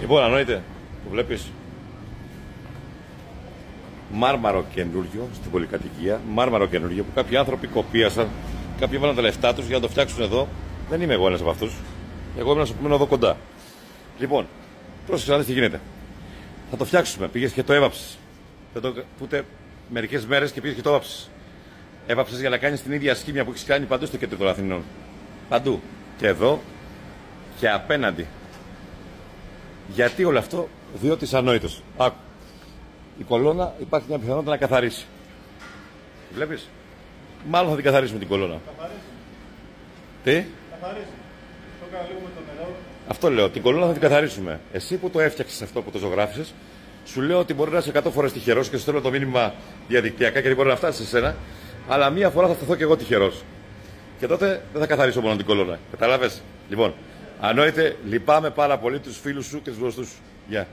Λοιπόν, ανόητε, το βλέπεις. Μάρμαρο καινούργιο στην πολυκατοικία. Μάρμαρο καινούργιο που κάποιοι άνθρωποι κοπίασαν. Κάποιοι έβαλαν τα λεφτά τους για να το φτιάξουν εδώ. Δεν είμαι εγώ ένας από αυτούς. Εγώ ήμουν να μένω εδώ κοντά. Λοιπόν, πρόσεξε να δεις τι γίνεται. Θα το φτιάξουμε. Πήγες και το έβαψες. Ούτε μερικές μέρες και πήγες και το έβαψες. Έβαψες για να κάνεις την ίδια σχήμια που έχεις κάνει παντού στο κέντρο των Αθηνών. Παντού. Και εδώ και απέναντι. Γιατί όλο αυτό? Διότι είσαι ανόητος. Άκου. Η κολόνα υπάρχει μια πιθανότητα να καθαρίσει. Βλέπεις. Μάλλον θα την καθαρίσουμε την κολόνα. Καθαρίσει. Τι? Καθαρίσει. Το καλούμε το νερό. Αυτό λέω. Την κολόνα θα την καθαρίσουμε. Εσύ που το έφτιαξες αυτό, που το ζωγράφισες, σου λέω ότι μπορεί να είσαι 100 φορές τυχερός και σου στέλνω το μήνυμα διαδικτυακά γιατί μπορεί να φτάσει σε σένα. Αλλά μία φορά θα σταθώ και εγώ τυχερός. Και τότε δεν θα καθαρίσω μόνο την κολόνα. Καταλάβες. Λοιπόν, ανόητε, λυπάμαι πάρα πολύ τους φίλους σου και τους γνωστούς σου. Γεια.